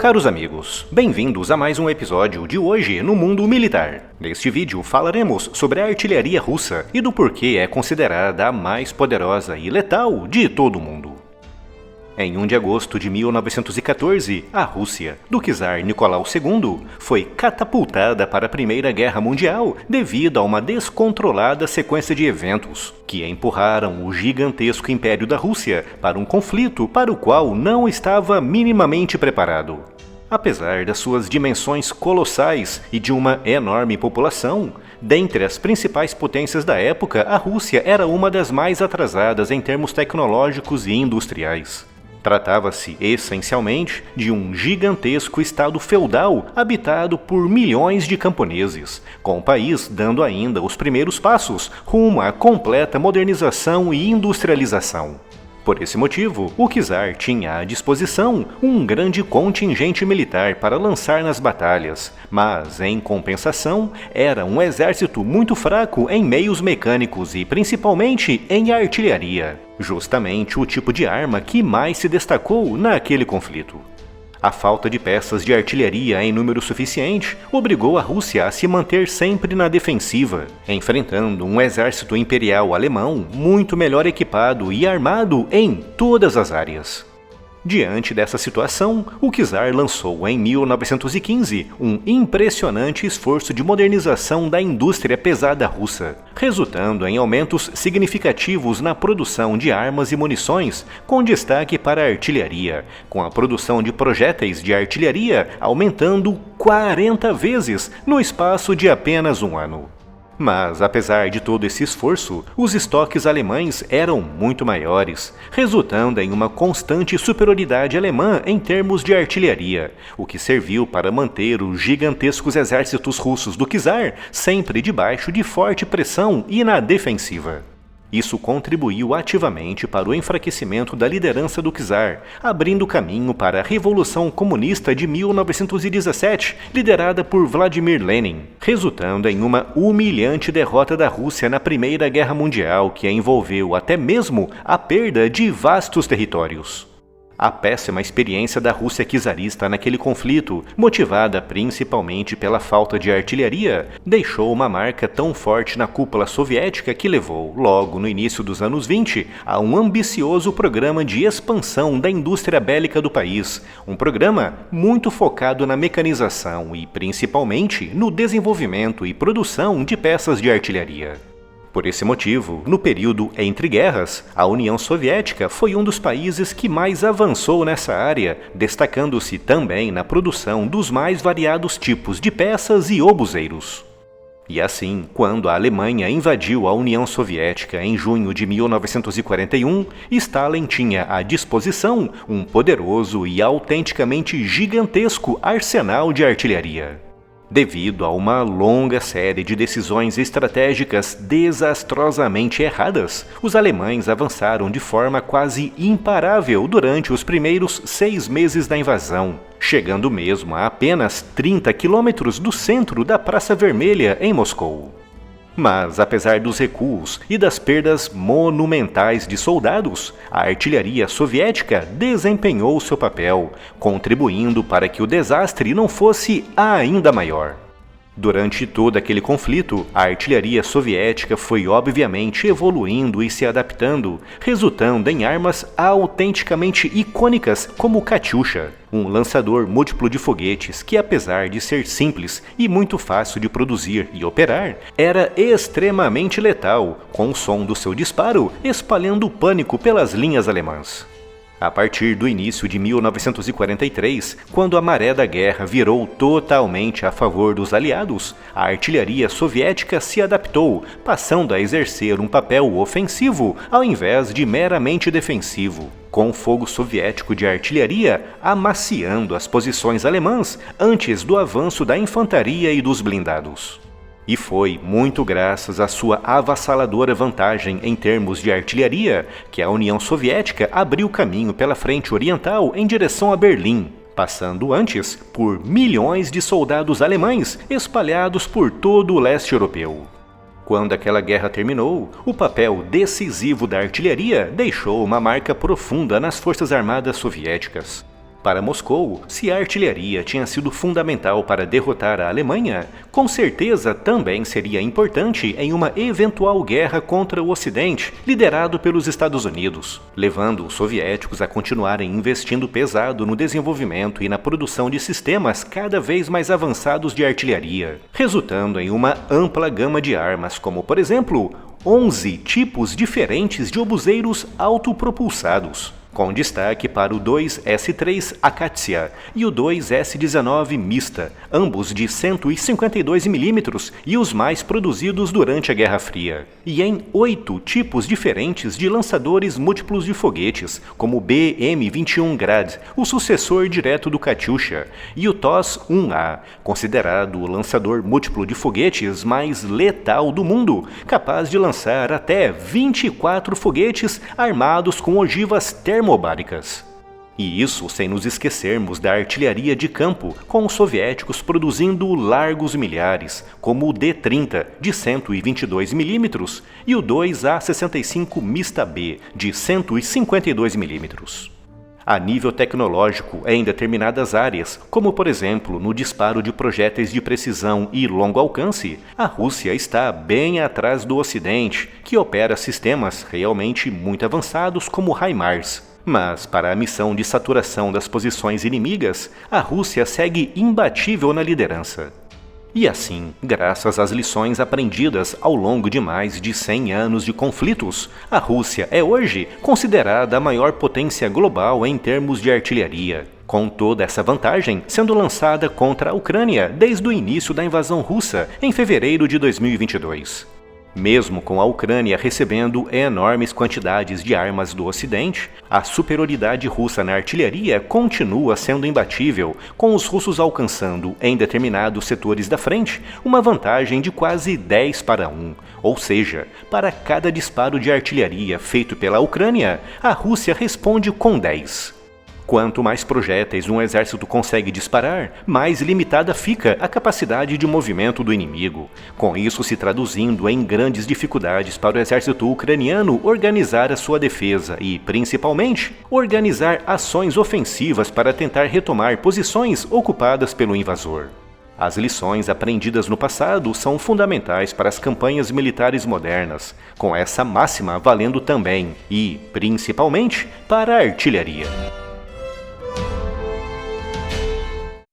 caros amigos, bem-vindos a mais um episódio de Hoje no Mundo Militar. Neste vídeo falaremos sobre a artilharia russa e do porquê é considerada a mais poderosa e letal de todo o mundo. Em 1 de agosto de 1914, a Rússia, do czar Nicolau II, foi catapultada para a Primeira Guerra Mundial devido a uma descontrolada sequência de eventos que empurraram o gigantesco Império da Rússia para um conflito para o qual não estava minimamente preparado. Apesar das suas dimensões colossais e de uma enorme população, dentre as principais potências da época, a Rússia era uma das mais atrasadas em termos tecnológicos e industriais. Tratava-se, essencialmente, de um gigantesco estado feudal habitado por milhões de camponeses, com o país dando ainda os primeiros passos rumo à completa modernização e industrialização. Por esse motivo, o czar tinha à disposição um grande contingente militar para lançar nas batalhas, mas, em compensação, era um exército muito fraco em meios mecânicos e principalmente em artilharia, justamente o tipo de arma que mais se destacou naquele conflito. A falta de peças de artilharia em número suficiente obrigou a Rússia a se manter sempre na defensiva, enfrentando um exército imperial alemão muito melhor equipado e armado em todas as áreas. Diante dessa situação, o czar lançou em 1915 um impressionante esforço de modernização da indústria pesada russa, resultando em aumentos significativos na produção de armas e munições, com destaque para a artilharia, com a produção de projéteis de artilharia aumentando 40 vezes no espaço de apenas um ano. Mas, apesar de todo esse esforço, os estoques alemães eram muito maiores, resultando em uma constante superioridade alemã em termos de artilharia, o que serviu para manter os gigantescos exércitos russos do czar sempre debaixo de forte pressão e na defensiva. Isso contribuiu ativamente para o enfraquecimento da liderança do czar, abrindo caminho para a Revolução Comunista de 1917, liderada por Vladimir Lenin, resultando em uma humilhante derrota da Rússia na Primeira Guerra Mundial que envolveu até mesmo a perda de vastos territórios. A péssima experiência da Rússia czarista naquele conflito, motivada principalmente pela falta de artilharia, deixou uma marca tão forte na cúpula soviética que levou, logo no início dos anos 20, a um ambicioso programa de expansão da indústria bélica do país, um programa muito focado na mecanização e, principalmente, no desenvolvimento e produção de peças de artilharia. Por esse motivo, no período entre guerras, a União Soviética foi um dos países que mais avançou nessa área, destacando-se também na produção dos mais variados tipos de peças e obuseiros. E assim, quando a Alemanha invadiu a União Soviética em junho de 1941, Stalin tinha à disposição um poderoso e autenticamente gigantesco arsenal de artilharia. Devido a uma longa série de decisões estratégicas desastrosamente erradas, os alemães avançaram de forma quase imparável durante os primeiros 6 meses da invasão, chegando mesmo a apenas 30 quilômetros do centro da Praça Vermelha em Moscou. Mas, apesar dos recuos e das perdas monumentais de soldados, a artilharia soviética desempenhou seu papel, contribuindo para que o desastre não fosse ainda maior. Durante todo aquele conflito, a artilharia soviética foi obviamente evoluindo e se adaptando, resultando em armas autenticamente icônicas como o Katyusha, um lançador múltiplo de foguetes que, apesar de ser simples e muito fácil de produzir e operar, era extremamente letal, com o som do seu disparo espalhando pânico pelas linhas alemãs. A partir do início de 1943, quando a maré da guerra virou totalmente a favor dos aliados, a artilharia soviética se adaptou, passando a exercer um papel ofensivo ao invés de meramente defensivo, com o fogo soviético de artilharia amaciando as posições alemãs antes do avanço da infantaria e dos blindados. E foi muito graças à sua avassaladora vantagem em termos de artilharia que a União Soviética abriu caminho pela frente oriental em direção a Berlim, passando antes por milhões de soldados alemães espalhados por todo o leste europeu. Quando aquela guerra terminou, o papel decisivo da artilharia deixou uma marca profunda nas forças armadas soviéticas. Para Moscou, se a artilharia tinha sido fundamental para derrotar a Alemanha, com certeza também seria importante em uma eventual guerra contra o Ocidente, liderado pelos Estados Unidos, levando os soviéticos a continuarem investindo pesado no desenvolvimento e na produção de sistemas cada vez mais avançados de artilharia, resultando em uma ampla gama de armas, como, por exemplo, 11 tipos diferentes de obuseiros autopropulsados, com destaque para o 2S3 Akatsiya e o 2S19 Mista, ambos de 152 mm e os mais produzidos durante a Guerra Fria, e em 8 tipos diferentes de lançadores múltiplos de foguetes, como o BM-21 Grad, o sucessor direto do Katyusha, e o TOS-1A, considerado o lançador múltiplo de foguetes mais letal do mundo, capaz de lançar até 24 foguetes armados com ogivas termobáricas. E isso sem nos esquecermos da artilharia de campo, com os soviéticos produzindo largos milhares, como o D-30, de 122 mm, e o 2A-65 Mista B, de 152 mm. A nível tecnológico, em determinadas áreas, como por exemplo no disparo de projéteis de precisão e longo alcance, a Rússia está bem atrás do Ocidente, que opera sistemas realmente muito avançados como HIMARS. Mas, para a missão de saturação das posições inimigas, a Rússia segue imbatível na liderança. E assim, graças às lições aprendidas ao longo de mais de 100 anos de conflitos, a Rússia é hoje considerada a maior potência global em termos de artilharia, com toda essa vantagem sendo lançada contra a Ucrânia desde o início da invasão russa, em fevereiro de 2022. Mesmo com a Ucrânia recebendo enormes quantidades de armas do Ocidente, a superioridade russa na artilharia continua sendo imbatível, com os russos alcançando, em determinados setores da frente, uma vantagem de quase 10-1, ou seja, para cada disparo de artilharia feito pela Ucrânia, a Rússia responde com 10. Quanto mais projéteis um exército consegue disparar, mais limitada fica a capacidade de movimento do inimigo, com isso se traduzindo em grandes dificuldades para o exército ucraniano organizar a sua defesa e, principalmente, organizar ações ofensivas para tentar retomar posições ocupadas pelo invasor. As lições aprendidas no passado são fundamentais para as campanhas militares modernas, com essa máxima valendo também e, principalmente, para a artilharia.